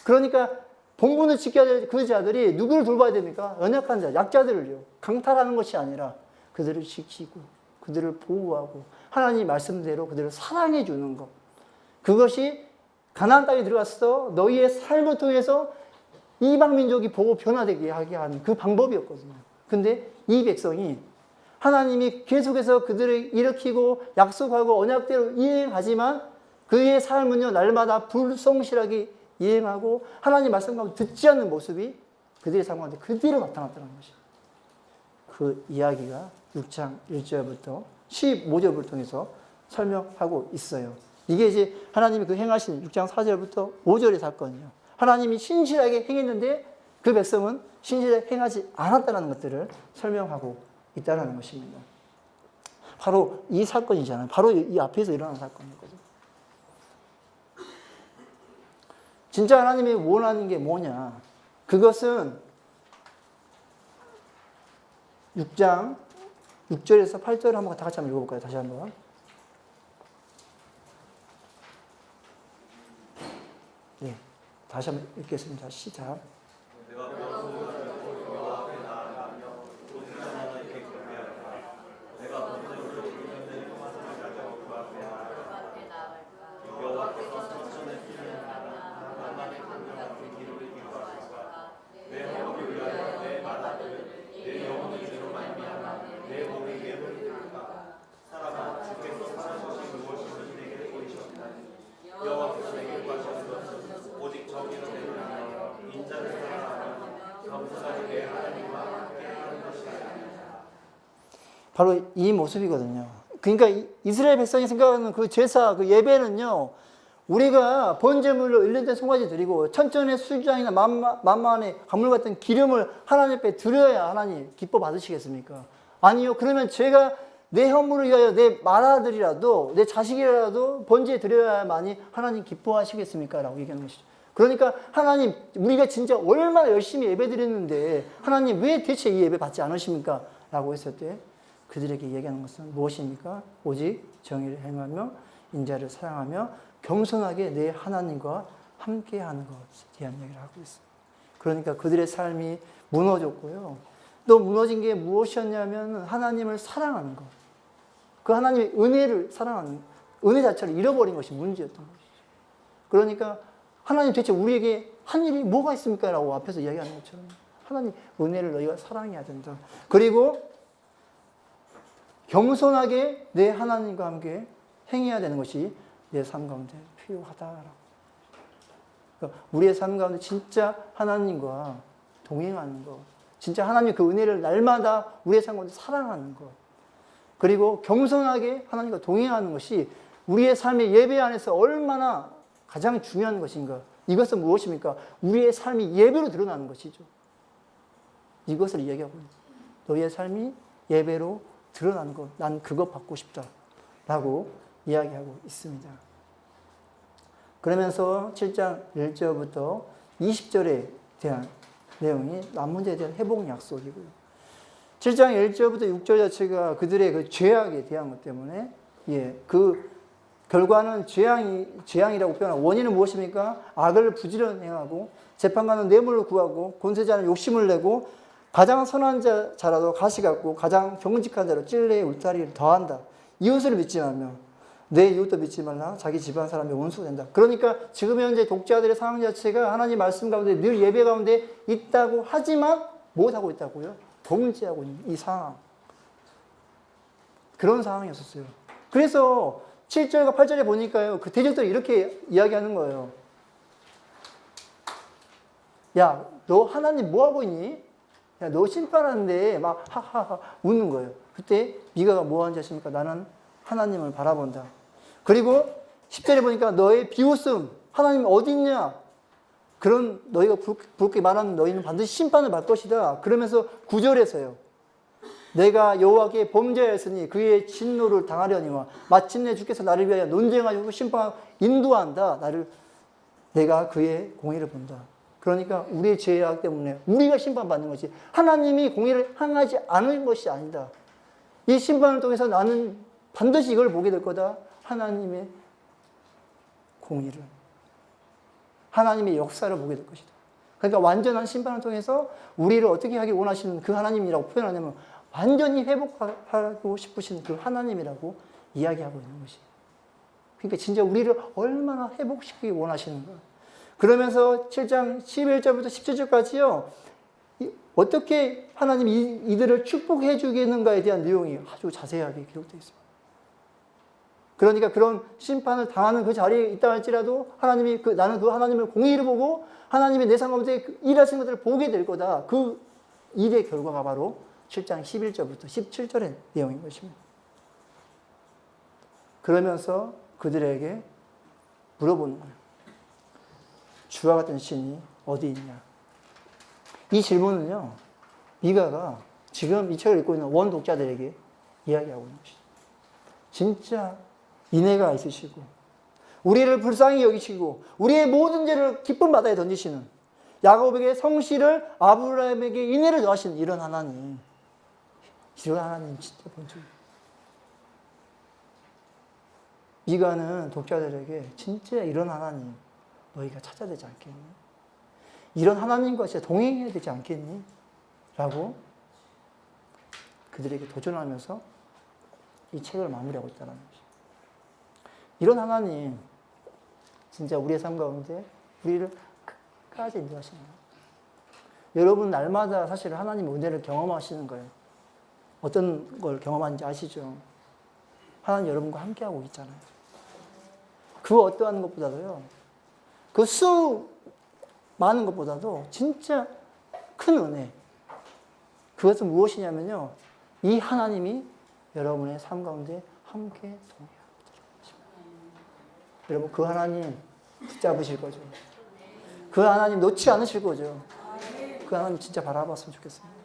그러니까 본분을 지켜야 될 그 자들이 누구를 돌봐야 됩니까? 연약한 자, 약자들을요. 강탈하는 것이 아니라 그들을 지키고 그들을 보호하고 하나님 말씀대로 그들을 사랑해 주는 것. 그것이 가나안 땅에 들어가서 너희의 삶을 통해서 이방 민족이 보고 변화되게 하게 하는 그 방법이었거든요. 근데 이 백성이 하나님이 계속해서 그들을 일으키고 약속하고 언약대로 이행하지만 그의 삶은요 날마다 불성실하게 이행하고 하나님 말씀 가운데 듣지 않는 모습이 그들의 삶 가운데 그대로 나타났다는 것이죠. 그 이야기가 6장 1절부터 15절을 통해서 설명하고 있어요. 이게 이제 하나님이 그 행하신 6장 4절부터 5절의 사건이에요. 하나님이 신실하게 행했는데 그 백성은 신실하게 행하지 않았다는 것들을 설명하고 있다는 것입니다. 바로 이 사건이잖아요. 바로 이 앞에서 일어난 사건이거든요. 진짜 하나님이 원하는 게 뭐냐? 그것은 6장 6절에서 8절을 한번 다 같이 한번 읽어볼까요? 다시 한번. 네, 다시 한번 읽겠습니다. 시작. 바로 이 모습이거든요. 그러니까 이스라엘 백성이 생각하는 그 제사, 그 예배는요, 우리가 번제물로 1년 된 송아지 드리고 천천의 수장이나 만만의 가물 같은 기름을 하나님 앞에 드려야 하나님 기뻐 받으시겠습니까? 아니요. 그러면 제가 내 허물을 위하여 내 맏아들이라도 내 자식이라도 번제 드려야만이 하나님 기뻐하시겠습니까? 라고 얘기하는 것이죠. 그러니까 하나님, 우리가 진짜 얼마나 열심히 예배 드렸는데 하나님 왜 대체 이 예배 받지 않으십니까? 라고 했을 때 그들에게 얘기하는 것은 무엇입니까? 오직 정의를 행하며 인자를 사랑하며 겸손하게 내 하나님과 함께하는 것에 대한 얘기를 하고 있습니다. 그러니까 그들의 삶이 무너졌고요. 또 무너진 게 무엇이었냐면 하나님을 사랑하는 것. 그 하나님의 은혜를 사랑하는, 은혜 자체를 잃어버린 것이 문제였던 것이죠. 그러니까 하나님 대체 우리에게 한 일이 뭐가 있습니까? 라고 앞에서 이야기하는 것처럼 하나님 은혜를 너희가 사랑해야 된다. 그리고 겸손하게 내 하나님과 함께 행해야 되는 것이 내 삶 가운데 필요하다라고. 그러니까 우리의 삶 가운데 진짜 하나님과 동행하는 것, 진짜 하나님 그 은혜를 날마다 우리의 삶 가운데 사랑하는 것, 그리고 겸손하게 하나님과 동행하는 것이 우리의 삶의 예배 안에서 얼마나 가장 중요한 것인가. 이것은 무엇입니까? 우리의 삶이 예배로 드러나는 것이죠. 이것을 이야기하고 있는 거예요. 너희의 삶이 예배로 드러나는 것, 난 그거 받고 싶다 라고 이야기하고 있습니다. 그러면서 7장 1절부터 20절에 대한 내용이 남 문제에 대한 회복 약속이고요. 7장 1절부터 6절 자체가 그들의 그 죄악에 대한 것 때문에, 그 결과는 재앙이라고 표현하고, 원인은 무엇입니까? 악을 부지런히 행하고, 재판관은 뇌물을 구하고, 권세자는 욕심을 내고, 가장 선한 자라도 가시 같고, 가장 경직한 자로 찔레의 울타리를 더한다. 이웃을 믿지 말며 내 이웃도 믿지 말라. 자기 집안 사람의 원수가 된다. 그러니까 지금 현재 독자들의 상황 자체가 하나님 말씀 가운데 늘 예배 가운데 있다고 하지만 못하고 있다고요? 동지하고 있는 이 상황. 그런 상황이었어요. 그래서 7절과 8절에 보니까요, 그 대적들이 이렇게 이야기하는 거예요. 야, 너 하나님 뭐 하고 있니? 야, 너 심판하는데 막 하하하 웃는 거예요. 그때 미가가 뭐 하는지 아십니까? 나는 하나님을 바라본다. 그리고 10절에 보니까 너의 비웃음, 하나님 어디 있냐? 그런 너희가 부럽게 말하는 너희는 반드시 심판을 받을 것이다. 그러면서 9절에서요. 내가 여호와께 범죄하였으니 그의 진노를 당하려니와 마침내 주께서 나를 위하여 논쟁하시고 심판하고 인도한다. 내가 그의 공의를 본다. 그러니까 우리의 죄악 때문에 우리가 심판받는 것이, 하나님이 공의를 행하지 않은 것이 아니다. 이 심판을 통해서 나는 반드시 이걸 보게 될 거다. 하나님의 공의를, 하나님의 역사를 보게 될 것이다. 그러니까 완전한 심판을 통해서 우리를 어떻게 하기 원하시는 그 하나님이라고 표현하냐면 완전히 회복하고 싶으신 그 하나님이라고 이야기하고 있는 것이에요. 그러니까 진짜 우리를 얼마나 회복시키기 원하시는가. 그러면서 7장 11절부터 17절까지요. 어떻게 하나님이 이들을 축복해 주겠는가에 대한 내용이 아주 자세하게 기록되어 있습니다. 그러니까 그런 심판을 당하는 그 자리에 있다 할지라도 하나님이 나는 그 하나님의 공의를 보고 하나님의 내 삶 가운데 일하시는 것들을 보게 될 거다. 그 일의 결과가 바로 7장 11절부터 17절의 내용인 것입니다. 그러면서 그들에게 물어보는 거예요. 주와 같은 신이 어디 있냐? 이 질문은요, 미가가 지금 이 책을 읽고 있는 원 독자들에게 이야기하고 있는 것이죠. 진짜 인애가 있으시고, 우리를 불쌍히 여기시고, 우리의 모든 죄를 깊은 바다에 던지시는, 야곱에게 성실을 아브라함에게 인애를 더하시는 이런 하나님. 이런 하나님 진짜 본줄. 미가는 독자들에게 진짜 이런 하나님 너희가 찾아야 되지 않겠니? 이런 하나님과 진짜 동행해야 되지 않겠니? 라고 그들에게 도전하면서 이 책을 마무리하고 있다는 것이죠. 이런 하나님 진짜 우리의 삶 가운데 우리를 끝까지 인도하시는 거예요. 여러분 날마다 사실 하나님의 은혜를 경험하시는 거예요. 어떤 걸 경험하는지 아시죠? 하나님 여러분과 함께하고 있잖아요. 그 어떠한 것보다도요. 그 많은 것보다도 진짜 큰 은혜. 그것은 무엇이냐면요. 이 하나님이 여러분의 삶 가운데 함께 동행합니다. 여러분 그 하나님 붙잡으실 거죠. 그 하나님 놓지 않으실 거죠. 그 하나님 진짜 바라봤으면 좋겠습니다.